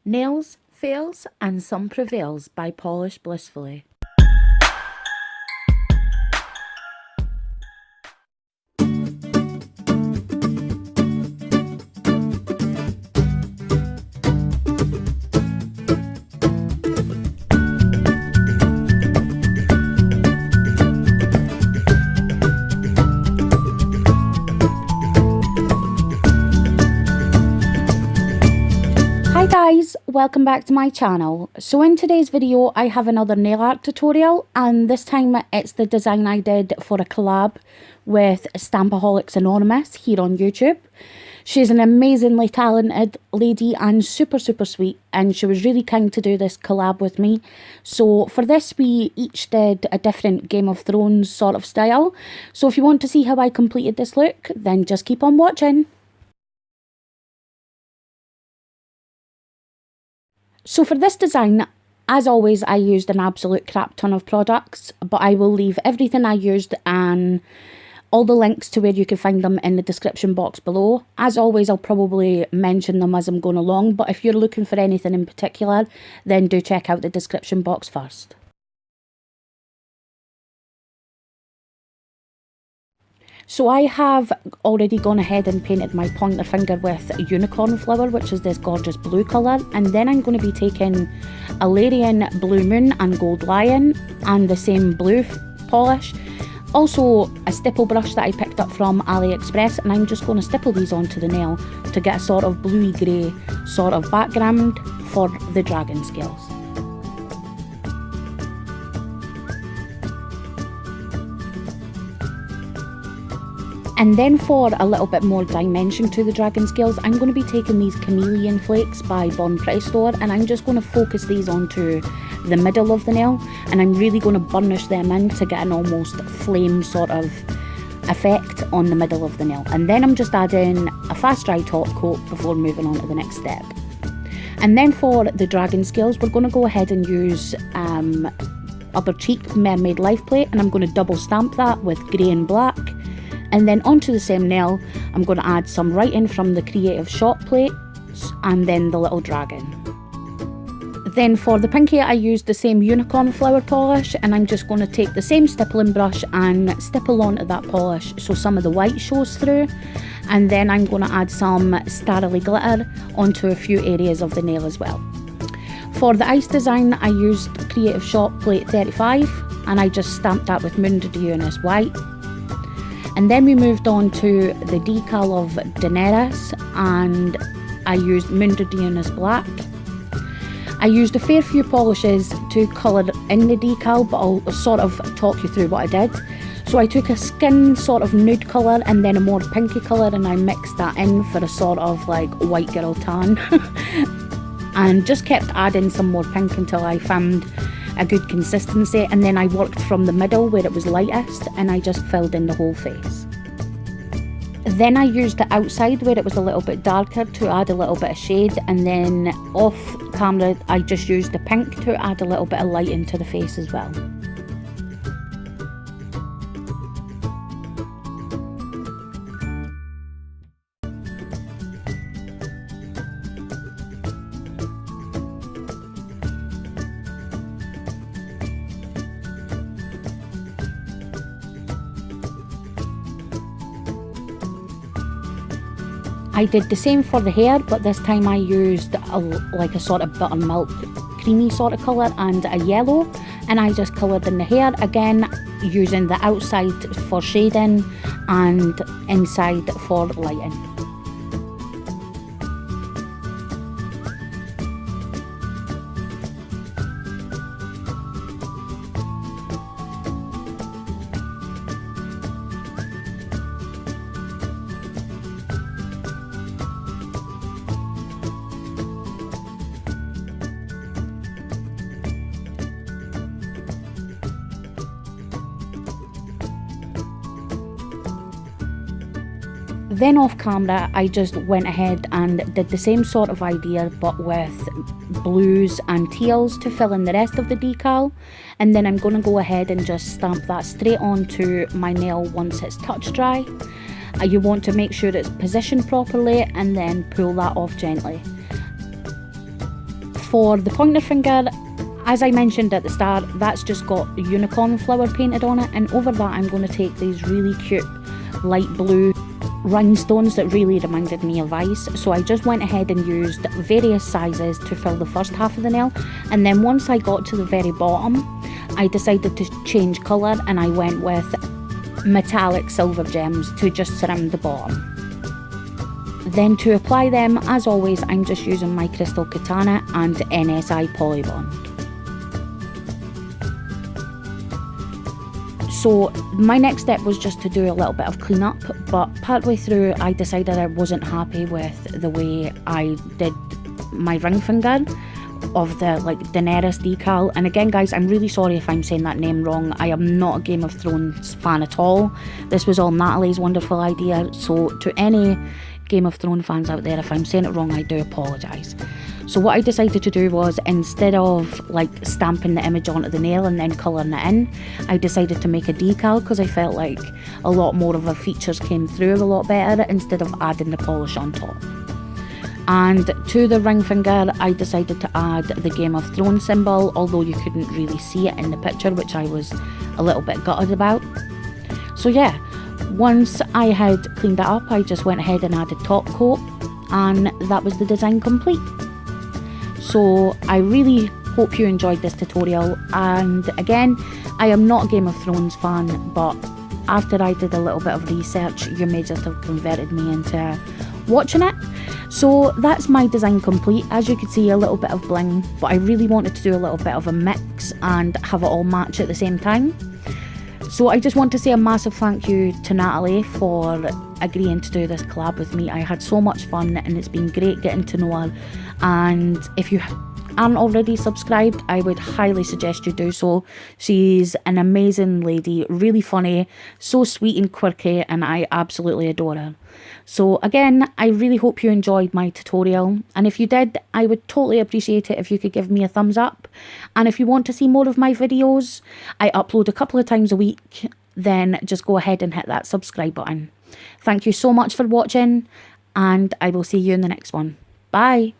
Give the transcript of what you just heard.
Nails, fails and some prevails by Polish Blissfully. Hi guys, welcome back to my channel. So in today's video I have another nail art tutorial, and this time it's the design I did for a collab with Stampaholics Anonymous here on YouTube. She's an amazingly talented lady and super sweet, and she was really kind to do this collab with me. So for this we each did a different Game of Thrones sort of style. So if you want to see how I completed this look, then just keep on watching. So for this design, as always, I used an absolute crap ton of products, but I will leave everything I used and all the links to where you can find them in the description box below. As always, I'll probably mention them as I'm going along, but if you're looking for anything in particular, then do check out the description box first. So I have already gone ahead and painted my pointer finger with unicorn flower, which is this gorgeous blue colour, and then I'm going to be taking Illyrian Blue Moon and Gold Lion and the same blue polish. Also a stipple brush that I picked up from AliExpress, and I'm just going to stipple these onto the nail to get a sort of bluey grey sort of background for the dragon scales. And then for a little bit more dimension to the dragon scales, I'm going to be taking these chameleon flakes by Bon Price Store, and I'm just going to focus these onto the middle of the nail, and I'm really going to burnish them in to get an almost flame sort of effect on the middle of the nail. And then I'm just adding a fast dry top coat before moving on to the next step. And then for the dragon scales, we're going to go ahead and use Uberchic Mermaid Life Plate, and I'm going to double stamp that with grey and black. And then onto the same nail, I'm going to add some writing from the Creative Shop plates and then the little dragon. Then for the pinky, I used the same unicorn flower polish, and I'm just going to take the same stippling brush and stipple onto that polish so some of the white shows through. And then I'm going to add some Starrily glitter onto a few areas of the nail as well. For the ice design, I used Creative Shop plate 35, and I just stamped that with Mundo De Unas white. And then we moved on to the decal of Daenerys, and I used Mundo De Unas black. I used a fair few polishes to colour in the decal, but I'll sort of talk you through what I did. So I took a skin sort of nude colour and then a more pinky colour, and I mixed that in for a sort of like white girl tan. And just kept adding some more pink until I found a good consistency, and then I worked from the middle where it was lightest and I just filled in the whole face. Then I used the outside where it was a little bit darker to add a little bit of shade, and then off camera I just used the pink to add a little bit of light into the face as well. I did the same for the hair, but this time I used like a sort of buttermilk creamy sort of colour and a yellow, and I just coloured in the hair again using the outside for shading and inside for lighting. Then off camera I just went ahead and did the same sort of idea but with blues and teals to fill in the rest of the decal, and then I'm going to go ahead and just stamp that straight onto my nail once it's touch dry. You want to make sure it's positioned properly and then pull that off gently. for the pointer finger, as I mentioned at the start, that's just got a unicorn flower painted on it, and over that I'm going to take these really cute light blue rhinestones that really reminded me of ice. So I just went ahead and used various sizes to fill the first half of the nail, and then once I got to the very bottom, I decided to change colour and I went with metallic silver gems to just surround the bottom. Then to apply them, as always, I'm just using my crystal katana and NSI polybond. So my next step was just to do a little bit of cleanup, but partway through I decided I wasn't happy with the way I did my ring finger of the Daenerys decal. And again guys, I'm really sorry if I'm saying that name wrong. I am not a Game of Thrones fan at all. This was all Natalie's wonderful idea, so to any Game of Thrones fans out there, if I'm saying it wrong, I do apologise. So what I decided to do was, instead of stamping the image onto the nail and then colouring it in, I decided to make a decal because I felt like a lot more of the features came through a lot better instead of adding the polish on top. And to the ring finger, I decided to add the Game of Thrones symbol, although you couldn't really see it in the picture, which I was a little bit gutted about. So yeah, once I had cleaned it up, I just went ahead and added top coat, and that was the design complete. So I really hope you enjoyed this tutorial, and again, I am not a Game of Thrones fan, but after I did a little bit of research, you may just have converted me into watching it. So that's my design complete. As you can see, a little bit of bling, but I really wanted to do a little bit of a mix and have it all match at the same time. So I just want to say a massive thank you to Natalie for agreeing to do this collab with me. I had so much fun and it's been great getting to know her, and if you aren't already subscribed, I would highly suggest you do so. She's an amazing lady, really funny, so sweet and quirky, and I absolutely adore her. So again, I really hope you enjoyed my tutorial, and if you did, I would totally appreciate it if you could give me a thumbs up. And if you want to see more of my videos, I upload a couple of times a week, then just go ahead and hit that subscribe button. Thank you so much for watching, and I will see you in the next one. Bye!